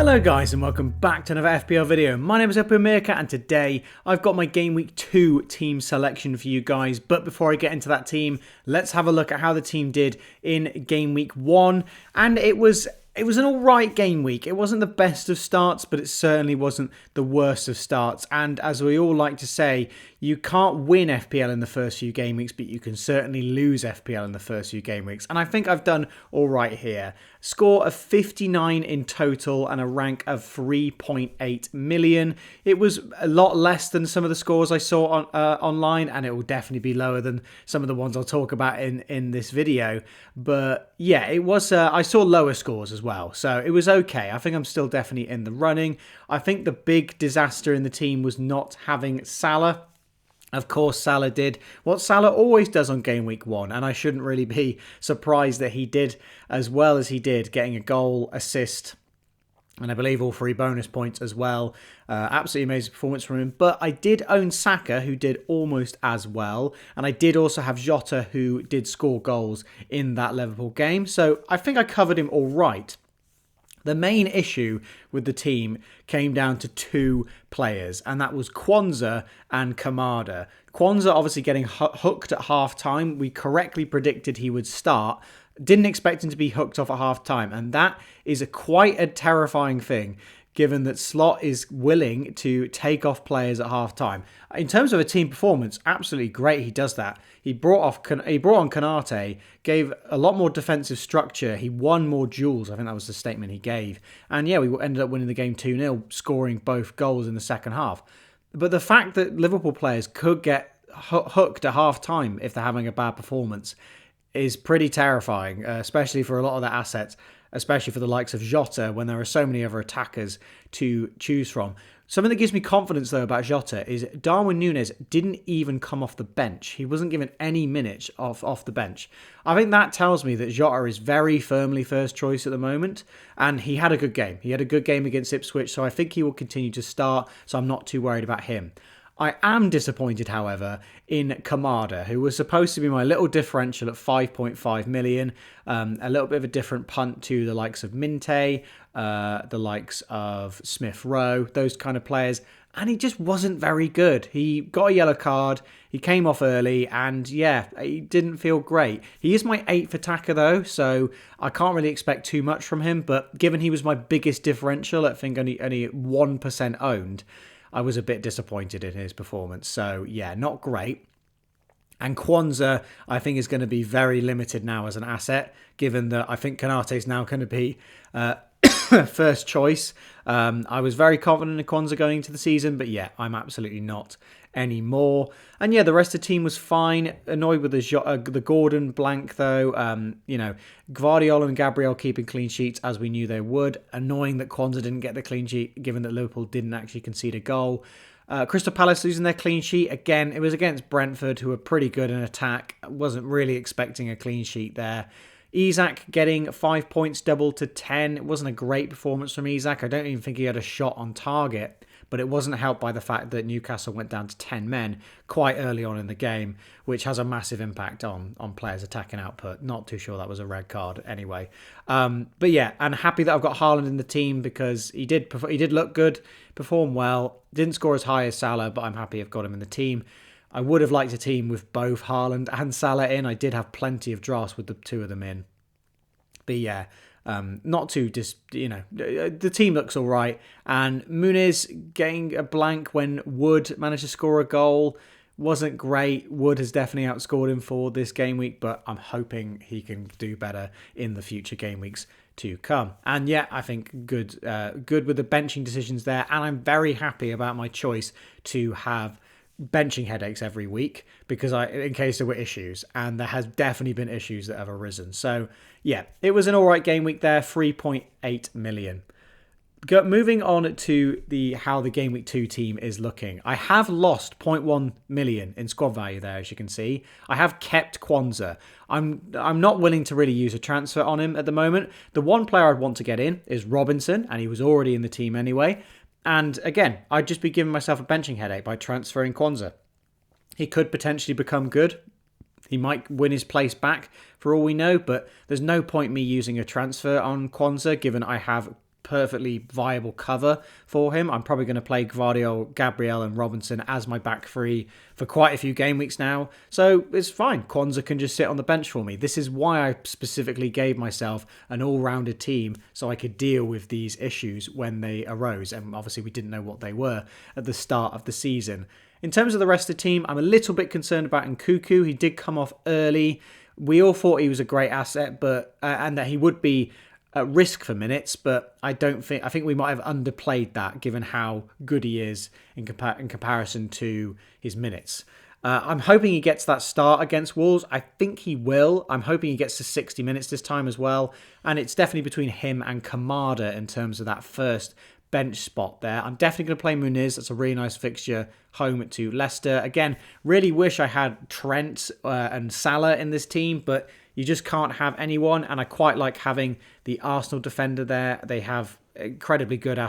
Hello guys and welcome back to another FPL video. My name is GW2 and today I've got my Game Week 2 team selection for you guys. But before I get into that team, let's have a look at how the team did in Game Week 1. And it was an alright game week. It wasn't the best of starts, but it certainly wasn't the worst of starts. And as we all like to say, you can't win FPL in the first few game weeks, but you can certainly lose FPL in the first few game weeks. And I think I've done alright here. Score of 59 in total and a rank of 3.8 million. It was a lot less than some of the scores I saw on online, and it will definitely be lower than some of the ones I'll talk about in this video. But yeah, it was. I saw lower scores as well, so it was okay. I think I'm still definitely in the running. I think the big disaster in the team was not having Salah. Of course, Salah did what Salah always does on Game Week 1, and I shouldn't really be surprised that he did as well as he did, getting a goal, assist, and I believe all 3 bonus points as well. Absolutely amazing performance from him. But I did own Saka, who did almost as well, and I did also have Jota, who did score goals in that Liverpool game, so I think I covered him all right. The main issue with the team came down to 2 players, and that was Kwanzaa and Kamada. Kwanzaa obviously getting hooked at half-time. We correctly predicted he would start. Didn't expect him to be hooked off at half-time, and that is quite a terrifying thing, given that Slot is willing to take off players at half-time. In terms of a team performance, absolutely great he does that. He brought on Konate, gave a lot more defensive structure. He won more duels. I think that was the statement he gave. And yeah, we ended up winning the game 2-0, scoring both goals in the second half. But the fact that Liverpool players could get hooked at half-time if they're having a bad performance is pretty terrifying, especially for a lot of their assets, especially for the likes of Jota, when there are so many other attackers to choose from. Something that gives me confidence, though, about Jota is Darwin Núñez didn't even come off the bench. He wasn't given any minutes off the bench. I think that tells me that Jota is very firmly first choice at the moment, and he had a good game. He had a good game against Ipswich, so I think he will continue to start, so I'm not too worried about him. I am disappointed, however, in Kamada, who was supposed to be my little differential at 5.5 million. A little bit of a different punt to the likes of Minte, the likes of Smith Rowe, those kind of players. And he just wasn't very good. He got a yellow card, he came off early, and yeah, he didn't feel great. He is my 8th attacker though, so I can't really expect too much from him. But given he was my biggest differential, I think only 1% owned, I was a bit disappointed in his performance. So yeah, not great. And Kwanzaa, I think, is going to be very limited now as an asset, given that I think Konate is now going to be first choice. I was very confident in Kwanzaa going into the season, but yeah, I'm absolutely not anymore. And yeah, the rest of the team was fine. Annoyed with the Gordon blank though. Gvardiol and Gabriel keeping clean sheets as we knew they would. Annoying that Kwanzaa didn't get the clean sheet, given that Liverpool didn't actually concede a goal. Crystal Palace losing their clean sheet. Again, it was against Brentford, who were pretty good in attack. Wasn't really expecting a clean sheet there. Isak getting 5 points, doubled to 10. It wasn't a great performance from Isak. I don't even think he had a shot on target, but it wasn't helped by the fact that Newcastle went down to 10 men quite early on in the game, which has a massive impact on players' attacking output. Not too sure that was a red card anyway. But yeah, and happy that I've got Haaland in the team because he did look good, perform well. Didn't score as high as Salah, but I'm happy I've got him in the team. I would have liked a team with both Haaland and Salah in. I did have plenty of drafts with the 2 of them in. But yeah, not too the team looks all right. And Muniz getting a blank when Wood managed to score a goal wasn't great. Wood has definitely outscored him for this game week, but I'm hoping he can do better in the future game weeks to come. And yeah, I think good with the benching decisions there. And I'm very happy about my choice to have benching headaches every week because in case there were issues, and there has definitely been issues that have arisen. So yeah, it was an all right game week there, 3.8 million. Moving on to how the Game Week 2 team is looking. I have lost 0.1 million in squad value there, as you can see. I have kept Kwanzaa. I'm not willing to really use a transfer on him at the moment. The one player I'd want to get in is Robinson, and he was already in the team anyway. And again, I'd just be giving myself a benching headache by transferring Kwanzaa. He could potentially become good. He might win his place back for all we know, but there's no point me using a transfer on Kwanzaa, given I have perfectly viable cover for him. I'm probably going to play Gvardiol, Gabriel and Robinson as my back three for quite a few game weeks now. So it's fine. Kwanzaa can just sit on the bench for me. This is why I specifically gave myself an all-rounded team so I could deal with these issues when they arose. And obviously we didn't know what they were at the start of the season. In terms of the rest of the team, I'm a little bit concerned about Nkunku. He did come off early. We all thought he was a great asset, but and that he would be at risk for minutes, but I think we might have underplayed that given how good he is in comparison to his minutes. I'm hoping he gets that start against Wolves. I think he will. I'm hoping he gets to 60 minutes this time as well. And it's definitely between him and Kamada in terms of that first bench spot there. I'm definitely going to play Muniz. That's a really nice fixture home to Leicester. Again, really wish I had Trent and Salah in this team, but you just can't have anyone. And I quite like having the Arsenal defender there. They have incredibly good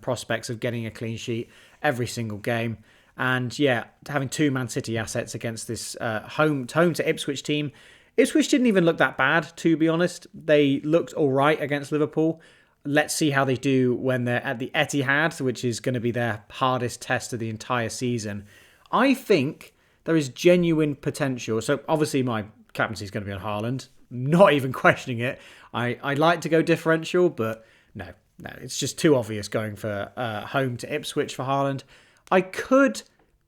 prospects of getting a clean sheet every single game. And yeah, having two Man City assets against this home to Ipswich team. Ipswich didn't even look that bad, to be honest. They looked all right against Liverpool. Let's see how they do when they're at the Etihad, which is going to be their hardest test of the entire season. I think there is genuine potential. So obviously my captaincy is going to be on Haaland. Not even questioning it. I'd like to go differential, but no, it's just too obvious going for home to Ipswich for Haaland. I could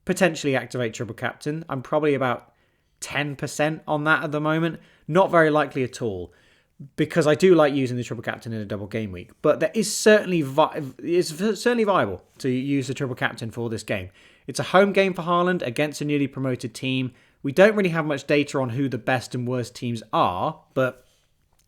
potentially activate triple captain. I'm probably about 10% on that at the moment. Not very likely at all, because I do like using the triple captain in a double game week. But there is certainly viable to use the triple captain for this game. It's a home game for Haaland against a newly promoted team. We don't really have much data on who the best and worst teams are, but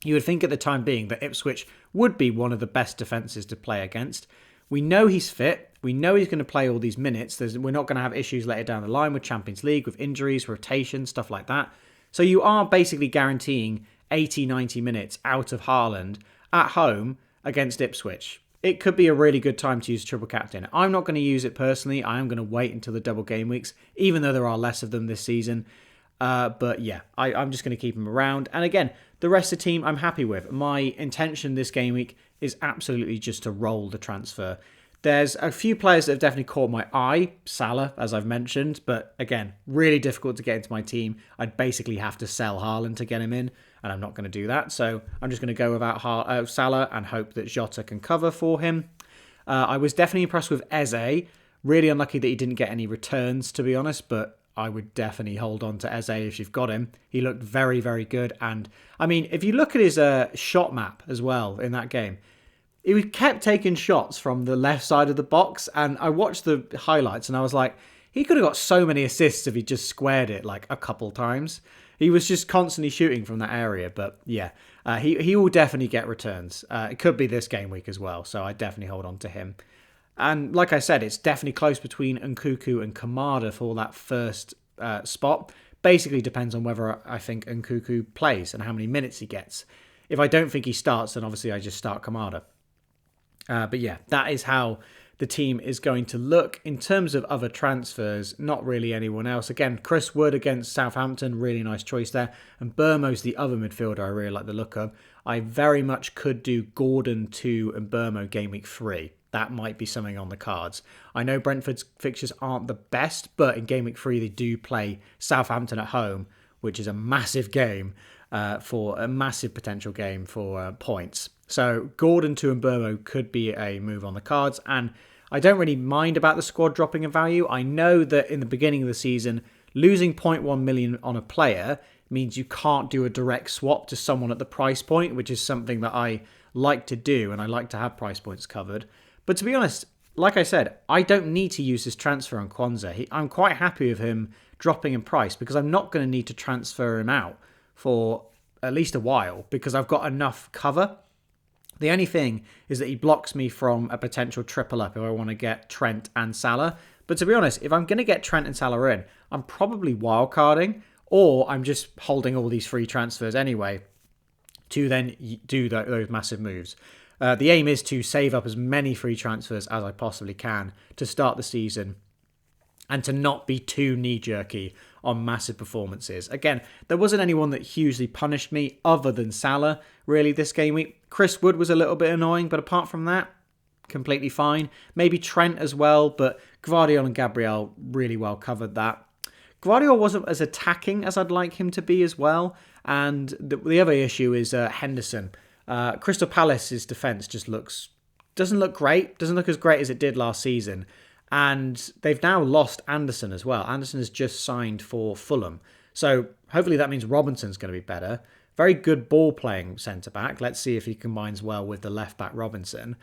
you would think at the time being that Ipswich would be one of the best defences to play against. We know he's fit. We know he's going to play all these minutes. We're not going to have issues later down the line with Champions League, with injuries, rotation, stuff like that. So you are basically guaranteeing 80, 90 minutes out of Haaland at home against Ipswich. It could be a really good time to use triple captain. I'm not going to use it personally. I am going to wait until the double game weeks, even though there are less of them this season. But yeah, I'm just going to keep him around. And again, the rest of the team I'm happy with. My intention this game week is absolutely just to roll the transfer. There's a few players that have definitely caught my eye. Salah, as I've mentioned, but again, really difficult to get into my team. I'd basically have to sell Haaland to get him in, and I'm not going to do that. So I'm just going to go without Salah and hope that Jota can cover for him. I was definitely impressed with Eze. Really unlucky that he didn't get any returns, to be honest, but I would definitely hold on to Eze if you've got him. He looked very, very good. And I mean, if you look at his shot map as well in that game, he kept taking shots from the left side of the box. And I watched the highlights and I was like, he could have got so many assists if he just squared it like a couple times. He was just constantly shooting from that area. But yeah, he will definitely get returns. It could be this game week as well. So I definitely hold on to him. And like I said, it's definitely close between Nkunku and Kamada for that first spot. Basically depends on whether I think Nkunku plays and how many minutes he gets. If I don't think he starts, then obviously I just start Kamada. But yeah, that is how the team is going to look. In terms of other transfers, not really anyone else. Again, Chris Wood against Southampton, really nice choice there. And Burmo's the other midfielder I really like the look of. I very much could do Gordon 2 and Burmo game week 3. That might be something on the cards. I know Brentford's fixtures aren't the best, but in game week 3 they do play Southampton at home, which is a massive game for a massive potential game for points. So Gordon 2 and Burmo could be a move on the cards, and I don't really mind about the squad dropping in value. I know that in the beginning of the season, losing 0.1 million on a player means you can't do a direct swap to someone at the price point, which is something that I like to do, and I like to have price points covered. But to be honest, like I said, I don't need to use this transfer on Kwanzaa. I'm quite happy with him dropping in price because I'm not going to need to transfer him out for at least a while because I've got enough cover. The only thing is that he blocks me from a potential triple up if I want to get Trent and Salah. But to be honest, if I'm going to get Trent and Salah in, I'm probably wildcarding, or I'm just holding all these free transfers anyway to then do those massive moves. The aim is to save up as many free transfers as I possibly can to start the season and to not be too knee-jerky on massive performances. Again, there wasn't anyone that hugely punished me other than Salah, really, this game week. Chris Wood was a little bit annoying, but apart from that, completely fine. Maybe Trent as well, but Gvardiol and Gabriel really well covered that. Gvardiol wasn't as attacking as I'd like him to be as well. And the other issue is Henderson. Crystal Palace's defence just doesn't look great. Doesn't look as great as it did last season. And they've now lost Anderson as well. Anderson has just signed for Fulham. So hopefully that means Robinson's going to be better. Very good ball-playing centre-back. Let's see if he combines well with the left-back Robinson.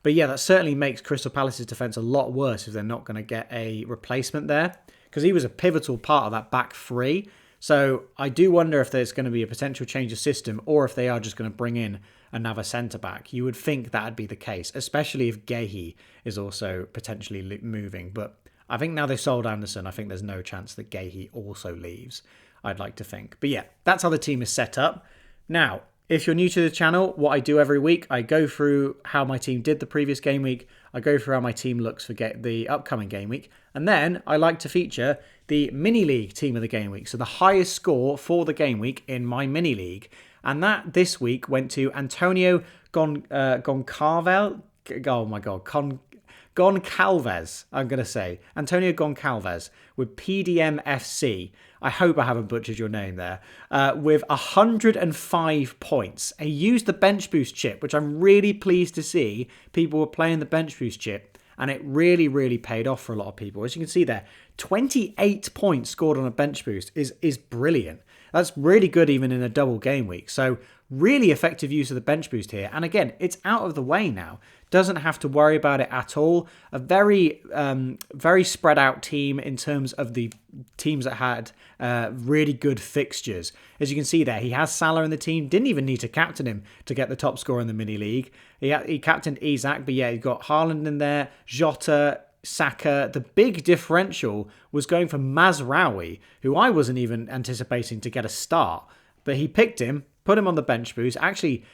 But yeah, that certainly makes Crystal Palace's defence a lot worse if they're not going to get a replacement there. Because he was a pivotal part of that back three. So I do wonder if there's going to be a potential change of system or if they are just going to bring in another centre-back. You would think that would be the case, especially if Gehi is also potentially moving. But I think now they've sold Anderson, I think there's no chance that Gehi also leaves, I'd like to think. But yeah, that's how the team is set up. Now, if you're new to the channel, what I do every week, I go through how my team did the previous game week. I go through how my team looks for the upcoming game week. And then I like to feature the mini league team of the game week. So the highest score for the game week in my mini league. And that this week went to Antonio Goncalves. Oh my God. Goncalves, I'm going to say. Antonio Goncalves with PDM FC. I hope I haven't butchered your name there. With 105 points. He used the bench boost chip, which I'm really pleased to see people were playing the bench boost chip. And it really, really paid off for a lot of people. As you can see there, 28 points scored on a bench boost is brilliant. That's really good even in a double game week. So really effective use of the bench boost here. And again, it's out of the way now. Doesn't have to worry about it at all. A very, very spread out team in terms of the teams that had really good fixtures. As you can see there, he has Salah in the team. Didn't even need to captain him to get the top score in the mini league. He captained Isak, but yeah, he got Haaland in there, Jota, Saka. The big differential was going for Mazraoui, who I wasn't even anticipating to get a start. But he picked him, put him on the bench boost, actually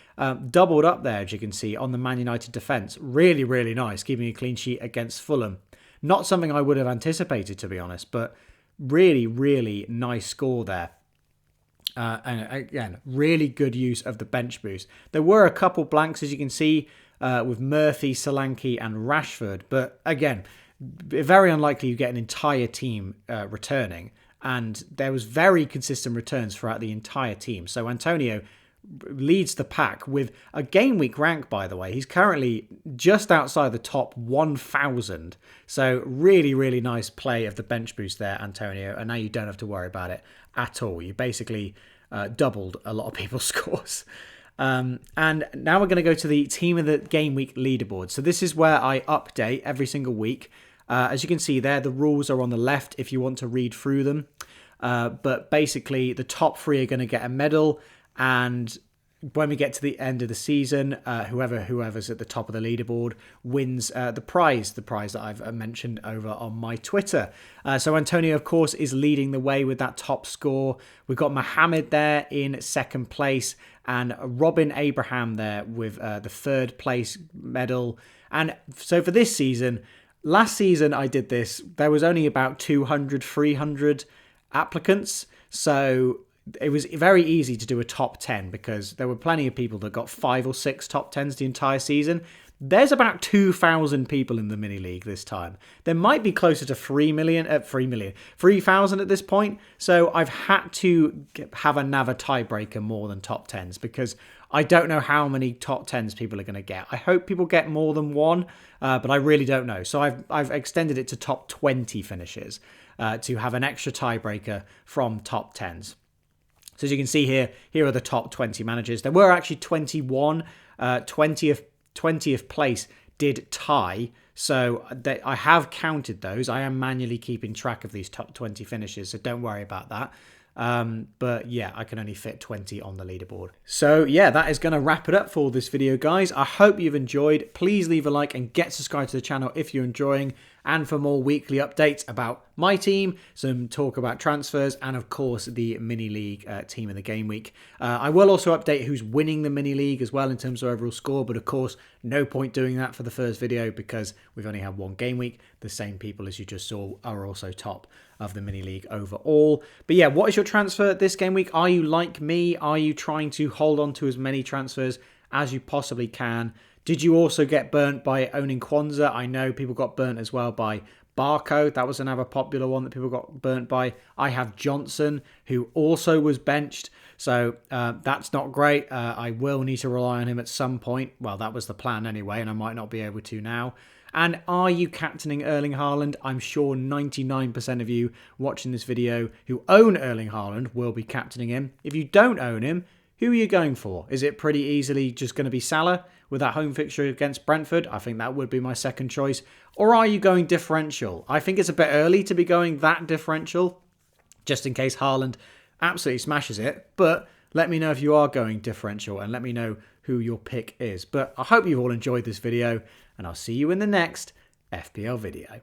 doubled up there, as you can see, on the Man United defence. Really, really nice, keeping a clean sheet against Fulham. Not something I would have anticipated, to be honest, but really, really nice score there. And again, really good use of the bench boost. There were a couple blanks, as you can see, with Murphy, Solanke and Rashford. But again, very unlikely you get an entire team returning. And there was very consistent returns throughout the entire team. So Antonio leads the pack with a game week rank, by the way. He's currently just outside the top 1,000. So really, really nice play of the bench boost there, Antonio. And now you don't have to worry about it at all. You basically doubled a lot of people's scores. And now we're going to go to the team of the game week leaderboard. So this is where I update every single week. As you can see there, the rules are on the left if you want to read through them. But basically, the top three are going to get a medal. And when we get to the end of the season, whoever's at the top of the leaderboard wins the prize that I've mentioned over on my Twitter. So Antonio, of course, is leading the way with that top score. We've got Mohamed there in second place and Robin Abraham there with the third place medal. And so for this season, last season I did this, there was only about 200, 300 applicants. So it was very easy to do a top 10 because there were plenty of people that got 5 or 6 top 10s the entire season. There's about 2,000 people in the mini league this time. There might be closer to 3,000 at this point. So I've had to have another tiebreaker more than top 10s because I don't know how many top 10s people are going to get. I hope people get more than one, but I really don't know. So I've extended it to top 20 finishes to have an extra tiebreaker from top 10s. So as you can see here are the top 20 managers. There were actually 21. 20th place did tie. So I have counted those. I am manually keeping track of these top 20 finishes, so don't worry about that. But yeah, I can only fit 20 on the leaderboard. So yeah, that is going to wrap it up for this video, guys. I hope you've enjoyed. Please leave a like and get subscribed to the channel if you're enjoying. and for more weekly updates about my team, some talk about transfers, and of course the mini league team in the game week. I will also update who's winning the mini league as well in terms of overall score, but of course no point doing that for the first video because we've only had one game week. The same people as you just saw are also top of the mini league overall. But yeah, what is your transfer this game week? Are you like me? Are you trying to hold on to as many transfers as you possibly can? Did you also get burnt by owning Kwanzaa? I know people got burnt as well by Barco. That was another popular one that people got burnt by. I have Johnson, who also was benched. So that's not great. I will need to rely on him at some point. Well, that was the plan anyway, and I might not be able to now. And are you captaining Erling Haaland? I'm sure 99% of you watching this video who own Erling Haaland will be captaining him. If you don't own him, who are you going for? Is it pretty easily just going to be Salah with that home fixture against Brentford? I think that would be my second choice. Or are you going differential? I think it's a bit early to be going that differential, just in case Haaland absolutely smashes it. But let me know if you are going differential and let me know who your pick is. But I hope you've all enjoyed this video and I'll see you in the next FPL video.